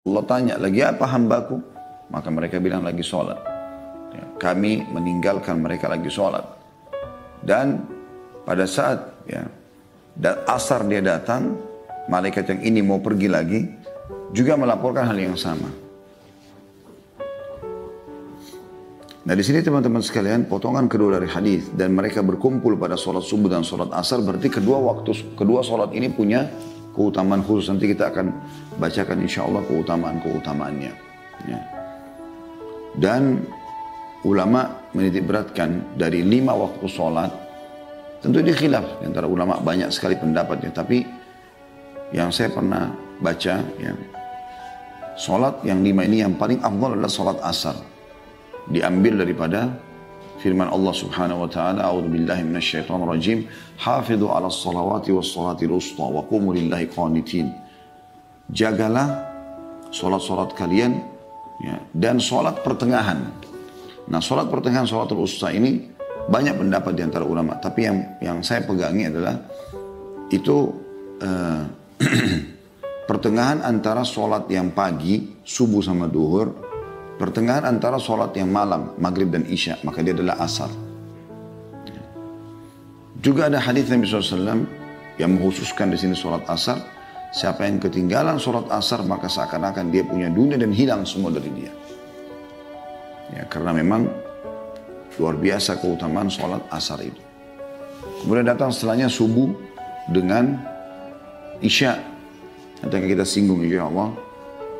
Allah tanya, lagi apa hambaku? Maka mereka bilang lagi sholat. Ya, kami meninggalkan mereka lagi sholat. Dan pada saat asar dia datang, malaikat yang ini mau pergi lagi, juga melaporkan hal yang sama. Nah di sini teman-teman sekalian, potongan kedua dari hadis dan mereka berkumpul pada sholat subuh dan sholat asar, berarti kedua sholat ini punya keutamaan khusus. Nanti kita akan bacakan insya Allah keutamaannya. Ya. Dan ulama menitik beratkan dari 5 waktu sholat, tentu ini khilaf antara ulama, banyak sekali pendapatnya. Tapi yang saya pernah baca, ya, sholat yang 5 ini yang paling afdal adalah sholat asar. Diambil daripada firman Allah Subhanahu wa taala, a'udzubillahi minasyaitonir rajim, hafidhu 'alas shalawati was shalatil wusta wa qumu lillahi qanitin. Jagalah salat-salat kalian, ya, dan salat pertengahan. Nah, salat pertengahan, salatul wusta ini banyak pendapat di antara ulama, tapi yang saya pegangi adalah itu pertengahan antara salat yang pagi, subuh sama duhur, pertengahan antara sholat yang malam, maghrib dan isya, maka dia adalah asar. Juga ada hadis Nabi SAW yang mengkhususkan di sini sholat asar. Siapa yang ketinggalan sholat asar, maka seakan-akan dia punya dunia dan hilang semua dari dia. Ya, karena memang luar biasa keutamaan sholat asar itu. Kemudian datang setelahnya subuh dengan isya. Nanti akan kita singgung insya Allah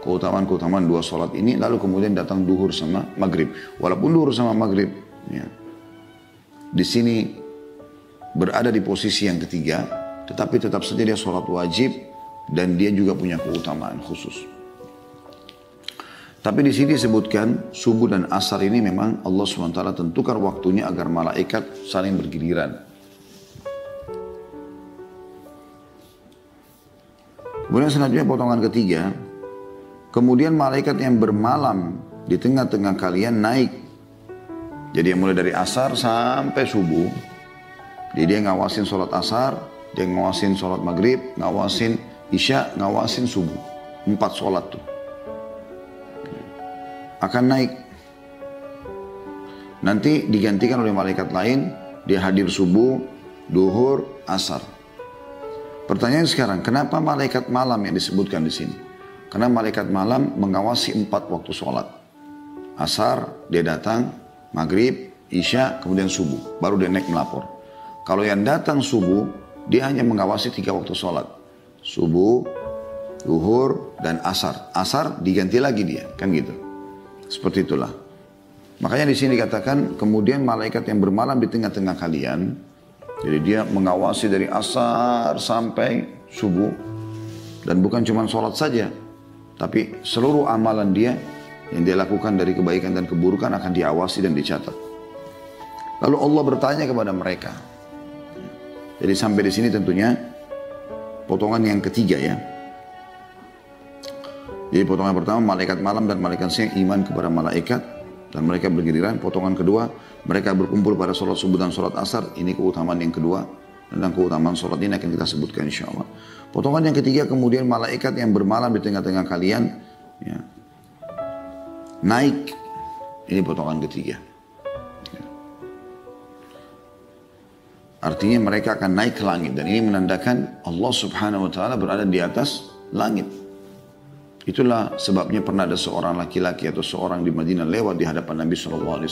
keutamaan dua sholat ini. Lalu kemudian datang duhur sama maghrib. Walaupun duhur sama maghrib, ya, di sini berada di posisi yang ketiga, tetapi tetap saja dia sholat wajib dan dia juga punya keutamaan khusus. Tapi di sini disebutkan subuh dan asar ini memang Allah SWT tentukan waktunya agar malaikat saling bergiliran. Kemudian selanjutnya potongan ketiga, kemudian malaikat yang bermalam di tengah-tengah kalian naik. Jadi yang mulai dari asar sampai subuh. Jadi dia ngawasin sholat asar, dia ngawasin sholat maghrib, ngawasin isya, ngawasin subuh. 4 sholat tuh. Akan naik. Nanti digantikan oleh malaikat lain, dia hadir subuh, duhur, asar. Pertanyaan sekarang, kenapa malaikat malam yang disebutkan di sini? Karena malaikat malam mengawasi 4 waktu sholat. Asar, dia datang, maghrib, isya, kemudian subuh. Baru dia naik melapor. Kalau yang datang subuh, dia hanya mengawasi 3 waktu sholat. Subuh, zuhur, dan asar. Asar diganti lagi dia, kan gitu. Seperti itulah. Makanya di sini dikatakan, kemudian malaikat yang bermalam di tengah-tengah kalian, jadi dia mengawasi dari asar sampai subuh. Dan bukan cuma sholat saja, tapi seluruh amalan dia yang dia lakukan dari kebaikan dan keburukan akan diawasi dan dicatat. Lalu Allah bertanya kepada mereka. Jadi sampai di sini tentunya potongan yang ketiga ya. Jadi potongan pertama malaikat malam dan malaikat siang iman kepada malaikat dan mereka bergiliran. Potongan kedua mereka berkumpul pada sholat subuh dan sholat asar. Ini keutamaan yang kedua. Tentang keutamaan sholat ini akan kita sebutkan insya Allah. Potongan yang ketiga kemudian malaikat yang bermalam di tengah-tengah kalian, ya, naik. Ini potongan ketiga. Ya. Artinya mereka akan naik ke langit. Dan ini menandakan Allah Subhanahu wa ta'ala berada di atas langit. Itulah sebabnya pernah ada seorang laki-laki atau seorang di Madinah lewat di hadapan Nabi SAW.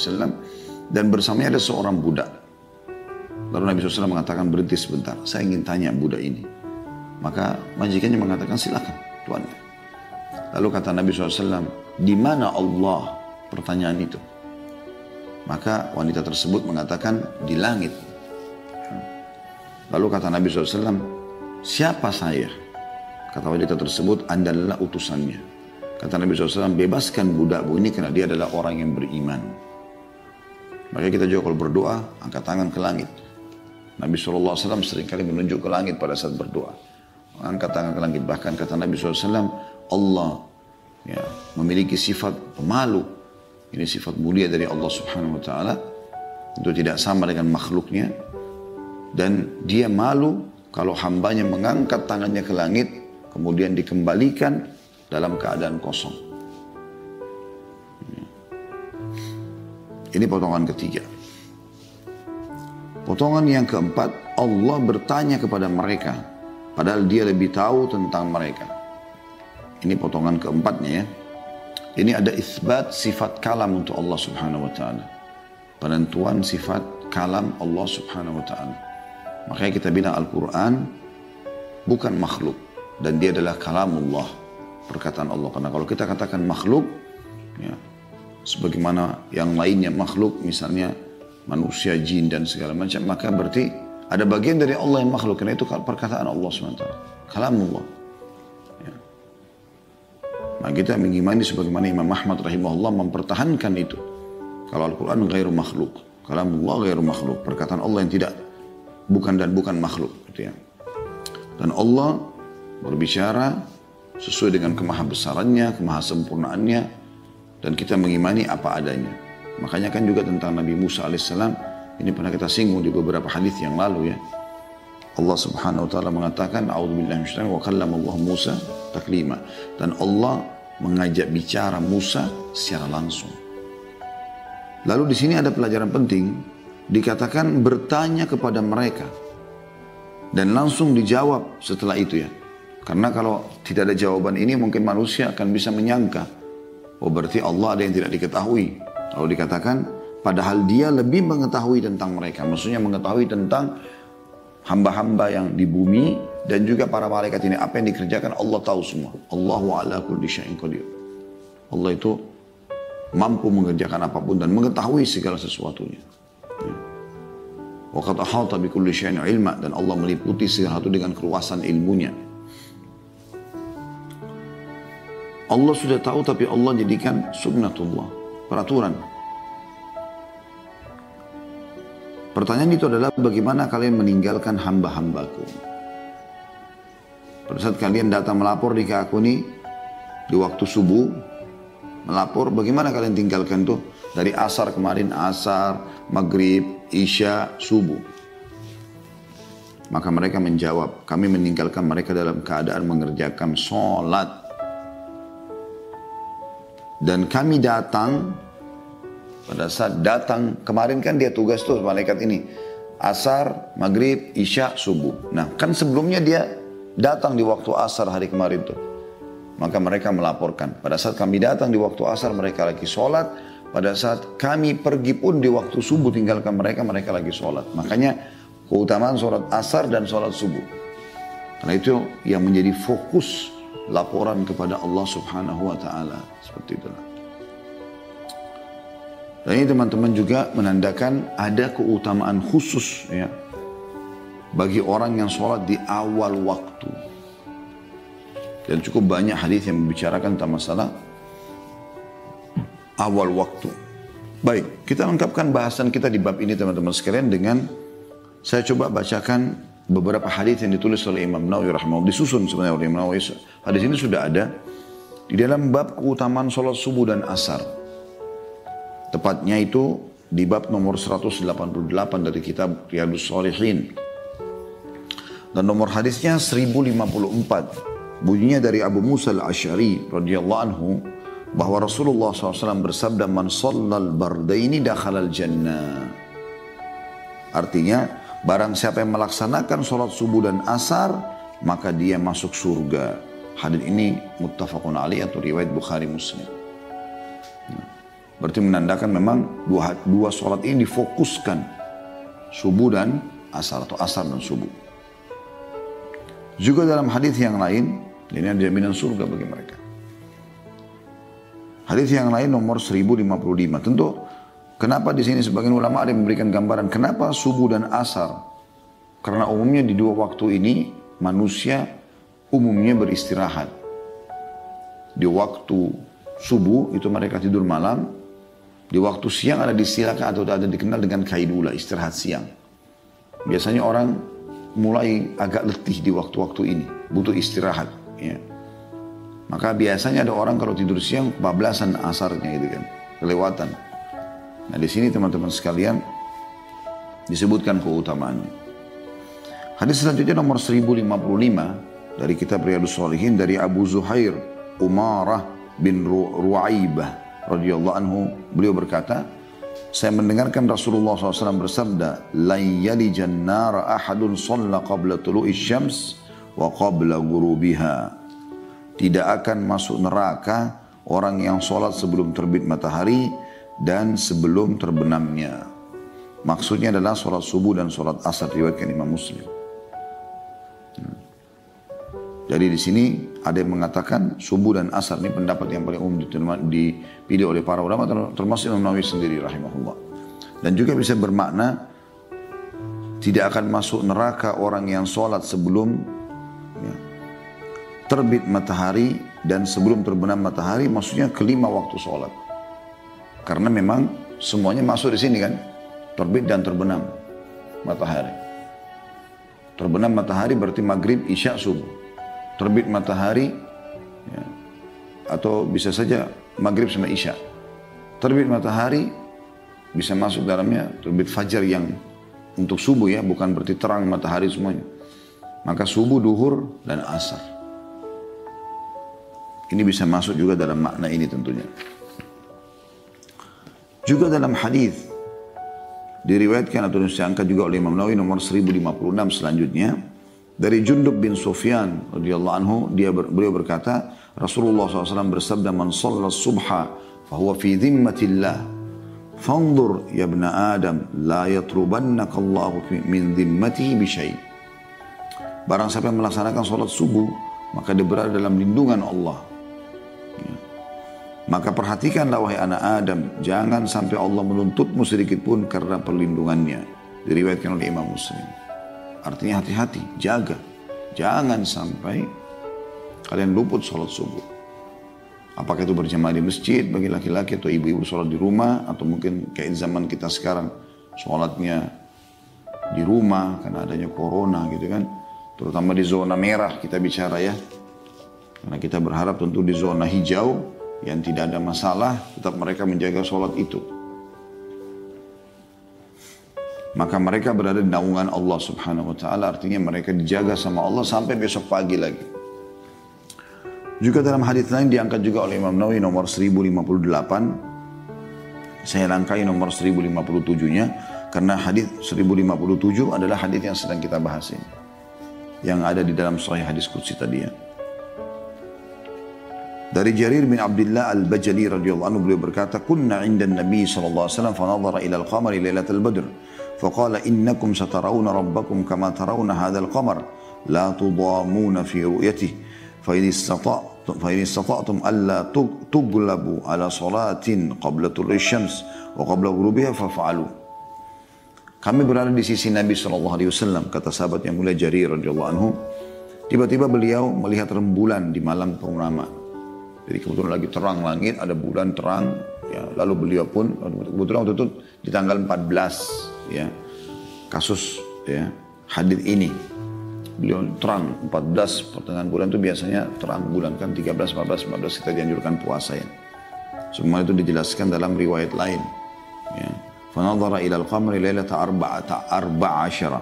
Dan bersamanya ada seorang budak. Lalu Nabi SAW mengatakan, berhenti sebentar, saya ingin tanya budak ini. Maka majikannya mengatakan, silakan Tuhan. Lalu kata Nabi SAW, di mana Allah? Pertanyaan itu. Maka wanita tersebut mengatakan, di langit. Lalu kata Nabi SAW, siapa saya? Kata wanita tersebut, Anda adalah utusannya. Kata Nabi SAW, bebaskan budakmu ini karena dia adalah orang yang beriman. Maka kita juga kalau berdoa, angkat tangan ke langit. Nabi SAW seringkali menunjuk ke langit pada saat berdoa. Angkat tangan ke langit. Bahkan kata Nabi SAW, Allah, ya, memiliki sifat pemalu. Ini sifat mulia dari Allah Subhanahu wa ta'ala. Itu tidak sama dengan makhluknya. Dan dia malu kalau hambanya mengangkat tangannya ke langit, kemudian dikembalikan dalam keadaan kosong. Ini potongan ketiga. Potongan yang keempat, Allah bertanya kepada mereka, padahal dia lebih tahu tentang mereka. Ini potongan keempatnya ya. Ini ada isbat sifat kalam untuk Allah subhanahu wa ta'ala. Penentuan sifat kalam Allah subhanahu wa ta'ala. Makanya kita bilang Al-Quran bukan makhluk. Dan dia adalah kalamullah, perkataan Allah. Karena kalau kita katakan makhluk, ya, sebagaimana yang lainnya makhluk, misalnya manusia, jin dan segala macam, maka berarti ada bagian dari Allah yang makhluk. Karena itu perkataan Allah SWT. Kalamullah. Ya. Nah kita mengimani sebagaimana Imam Ahmad rahimahullah mempertahankan itu. Kalau Al-Quran ghairu makhluk. Kalamullah ghairu makhluk. Perkataan Allah yang tidak, bukan dan bukan makhluk. Gitu ya. Dan Allah berbicara sesuai dengan kemahabesarannya, kemahasempurnaannya. Dan kita mengimani apa adanya. Makanya kan juga tentang Nabi Musa alaihissalam, ini pernah kita singgung di beberapa hadis yang lalu ya. Allah subhanahu wa ta'ala mengatakan, A'udzubillahi minasyaitonir rajim, wa kallama Allah Musa taklima. Dan Allah mengajak bicara Musa secara langsung. Lalu di sini ada pelajaran penting, dikatakan bertanya kepada mereka. Dan langsung dijawab setelah itu ya. Karena kalau tidak ada jawaban ini mungkin manusia akan bisa menyangka, oh berarti Allah ada yang tidak diketahui. Lalu dikatakan, padahal dia lebih mengetahui tentang mereka. Maksudnya mengetahui tentang hamba-hamba yang di bumi dan juga para malaikat ini. Apa yang dikerjakan Allah tahu semua. Allahu ala kulli syai'in qadir. Allah itu mampu mengerjakan apapun dan mengetahui segala sesuatunya. Wa qad ahata bi kulli syai'in ilma, dan Allah meliputi segala sesuatu dengan keluasan ilmunya. Allah sudah tahu tapi Allah jadikan sunnatullah, peraturan. Pertanyaan itu adalah bagaimana kalian meninggalkan hamba-hambaku? Pada saat kalian datang melapor di aku ini di waktu subuh, melapor, bagaimana kalian tinggalkan tuh? Dari asar kemarin, asar, maghrib, isya, subuh. Maka mereka menjawab, kami meninggalkan mereka dalam keadaan mengerjakan sholat. Dan kami datang, pada saat datang, kemarin kan dia tugas tuh malaikat ini. Asar, maghrib, isya, subuh. Nah kan sebelumnya dia datang di waktu asar hari kemarin tuh. Maka mereka melaporkan. Pada saat kami datang di waktu asar mereka lagi sholat. Pada saat kami pergi pun di waktu subuh tinggalkan mereka, mereka lagi sholat. Makanya keutamaan sholat asar dan sholat subuh. Karena itu yang menjadi fokus laporan kepada Allah subhanahu wa ta'ala. Seperti itulah. Dan ini teman-teman juga menandakan ada keutamaan khusus ya, bagi orang yang sholat di awal waktu. Dan cukup banyak hadis yang membicarakan tentang masalah awal waktu. Baik, kita lengkapkan bahasan kita di bab ini teman-teman sekalian dengan saya coba bacakan beberapa hadis yang ditulis oleh Imam Nawawi rahimahullah, disusun sebenarnya oleh Imam Nawawi. Hadis ini sudah ada di dalam bab keutamaan sholat subuh dan asar. Tepatnya itu di bab nomor 188 dari kitab Riyadhus Shalihin. Dan nomor hadisnya 1054. Bunyinya dari Abu Musa al-Asy'ari radhiyallahu anhu bahwa Rasulullah SAW bersabda, man shallal bardaini dakhalal jannah. Artinya, barang siapa yang melaksanakan sholat subuh dan asar, maka dia masuk surga. Hadis ini muttafaqun alaih atau riwayat Bukhari Muslim. Berarti menandakan memang dua sholat ini difokuskan, subuh dan asar atau asar dan subuh. Juga dalam hadis yang lain, ini ada jaminan surga bagi mereka. Hadis yang lain nomor 1055. Tentu kenapa di sini sebagian ulama ada yang memberikan gambaran kenapa subuh dan asar? Karena umumnya di dua waktu ini manusia umumnya beristirahat. Di waktu subuh itu mereka tidur malam. Di waktu siang ada distilahkan atau ada dikenal dengan kailula, istirahat siang. Biasanya orang mulai agak letih di waktu-waktu ini, butuh istirahat. Ya. Maka biasanya ada orang kalau tidur siang kebablasan asarnya gitu kan, kelewatan. Nah di sini teman-teman sekalian disebutkan keutamaannya. Hadis selanjutnya nomor 1055 dari kitab Riyadhus Shalihin dari Abu Zuhair Umarah bin Ru'aibah radhiyallahu anhu, beliau berkata, saya mendengarkan Rasulullah SAW bersabda, "La yalijan nara ahadun shalla qabla tulu'i syams wa qabla ghurubiha." Tidak akan masuk neraka orang yang sholat sebelum terbit matahari dan sebelum terbenamnya. Maksudnya adalah sholat subuh dan sholat asar, riwayatkan Imam Muslim. Jadi di sini ada yang mengatakan subuh dan asar, ini pendapat yang paling umum dipilih oleh para ulama, termasuk Imam Nawawi sendiri rahimahullah. Dan juga bisa bermakna tidak akan masuk neraka orang yang sholat sebelum terbit matahari dan sebelum terbenam matahari, maksudnya kelima waktu sholat. Karena memang semuanya masuk di sini kan, terbit dan terbenam matahari. Terbenam matahari berarti maghrib, isya, subuh. Terbit matahari, ya, atau bisa saja maghrib sama isya. Terbit matahari bisa masuk dalamnya terbit fajar yang untuk subuh ya, bukan berarti terang matahari semuanya. Maka subuh, duhur, dan asar. Ini bisa masuk juga dalam makna ini tentunya. Juga dalam hadis diriwayatkan atau diangkat juga oleh Imam Nawawi nomor 1056 selanjutnya. Dari Jundub bin Sufyan radhiyallahu anhu, beliau berkata, Rasulullah SAW bersabda, "Man shalla subha fahuwa fi dhimmatillah. Fanzur ya ibna Adam, la yatrubannaka Allahu min dhimmatihi bi syai'." Barang siapa yang melaksanakan salat subuh, maka dia berada dalam lindungan Allah. Ya. Maka perhatikanlah wahai anak Adam, jangan sampai Allah menuntutmu sedikit pun karena perlindungannya. Diriwayatkan oleh Imam Muslim. Artinya hati-hati, jaga. Jangan sampai kalian luput sholat subuh. Apakah itu berjamaah di masjid bagi laki-laki atau ibu-ibu sholat di rumah. Atau mungkin kayak zaman kita sekarang sholatnya di rumah karena adanya corona gitu kan. Terutama di zona merah kita bicara ya. Karena kita berharap tentu di zona hijau yang tidak ada masalah, tetap mereka menjaga sholat itu. Maka mereka berada di naungan Allah subhanahu wa ta'ala, artinya mereka dijaga sama Allah sampai besok pagi lagi. Juga dalam hadis lain diangkat juga oleh Imam Nawawi nomor 1058. Saya rangkai nomor 1057-nya karena hadis 1057 adalah hadis yang sedang kita bahas ini, yang ada di dalam sahih hadis qudsi tadi ya. Dari Jarir bin Abdullah al-Bajali radhiyallahu anhu, beliau berkata, "Kunna 'inda an-nabi sallallahu alaihi wasallam fa nadhara ila al-qamari lailatal badr. فقال إنكم سترون ربكم كما ترون هذا القمر لا تضامون في رؤيته فإن استطعتم ألا تغلبوا على صلاة قبل طلوع الشمس وقبل غروبها فافعلوا." Kami berada di sisi Nabi SAW, kata sahabat yang mulia Jarir radhiyallahu anhu. Tiba-tiba beliau melihat rembulan di malam purnama. Jadi kebetulan lagi terang langit, ada bulan terang. Ya, lalu beliau pun kebetulan waktu itu di tanggal 14 ya kasus ya hadits ini, beliau terang 14 pertengahan bulan itu biasanya terang bulan kan, 13, 14, 15 kita dianjurkan puasa ya. Semua itu dijelaskan dalam riwayat lain ya. Fanadhara ila al-qamri lailata arba'asyara.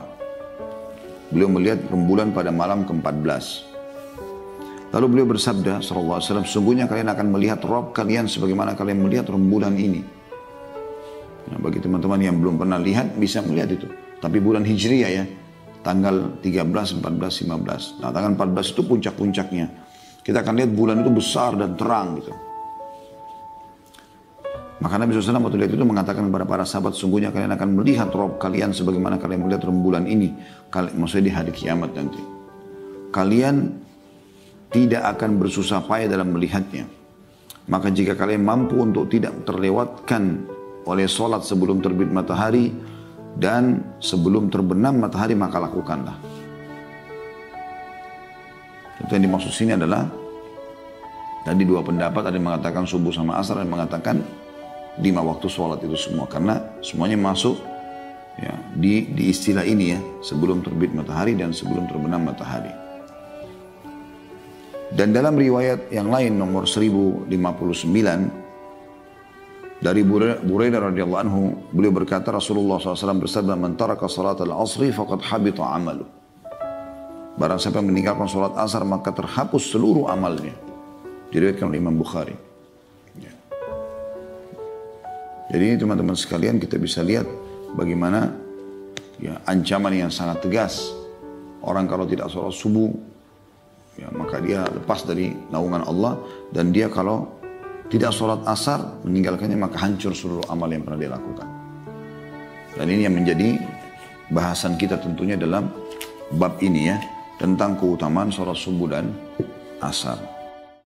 Beliau melihat rembulan pada malam ke-14. Lalu beliau bersabda sallallahu alaihi wasallam, "Sungguhnya kalian akan melihat Rabb kalian sebagaimana kalian melihat rembulan ini." Nah, bagi teman-teman yang belum pernah lihat bisa melihat itu. Tapi bulan Hijriyah ya, tanggal 13, 14, 15. Nah, tanggal 14 itu puncak-puncaknya. Kita akan lihat bulan itu besar dan terang gitu. Maka Nabi SAW waktu lihat itu mengatakan kepada para sahabat, "Sungguhnya kalian akan melihat Rabb kalian sebagaimana kalian melihat rembulan ini." Maksudnya di hari kiamat nanti. Kalian tidak akan bersusah payah dalam melihatnya. Maka jika kalian mampu untuk tidak terlewatkan oleh sholat sebelum terbit matahari dan sebelum terbenam matahari, maka lakukanlah. Itu yang dimaksud sini adalah tadi dua pendapat, ada yang mengatakan subuh sama asar, ada yang mengatakan 5 waktu sholat itu semua, karena semuanya masuk ya di istilah ini ya, sebelum terbit matahari dan sebelum terbenam matahari. Dan dalam riwayat yang lain nomor 1059 dari Buraidah radhiyallahu anhu, beliau berkata Rasulullah SAW bersabda, "Man taraka salat al-asri faqad habita amalu." Barang siapa yang meninggalkan salat asar maka terhapus seluruh amalnya. Diriwayatkan oleh Imam Bukhari. Ya. Jadi ini teman-teman sekalian kita bisa lihat bagaimana ya ancaman yang sangat tegas. Orang kalau tidak sholat subuh, ya, maka dia lepas dari naungan Allah. Dan dia kalau tidak sholat asar, meninggalkannya, maka hancur seluruh amal yang pernah dia lakukan. Dan ini yang menjadi bahasan kita tentunya dalam bab ini ya, tentang keutamaan sholat subuh dan asar.